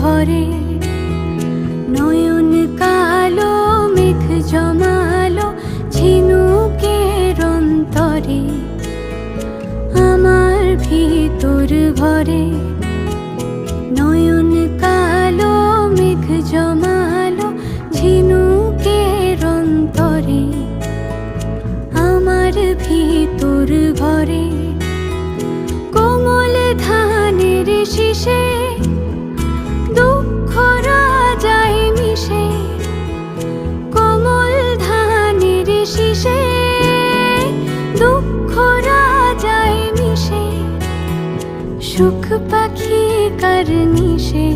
ভরে। নয়ন কালো মেঘ জমালো ঝিনুকের অন্তরে, আমার ভিতর ভরে। নয়ন কালো মেঘ জমালো ঝিনুকের অন্তরে, আমার ভিতর ভরে। কোমল ধানের শীষে দুঃখরা যায় মিশে, কোমল ধানের শীষে দুঃখরা যায় মিশে। সুখ পাখি কার নিশে।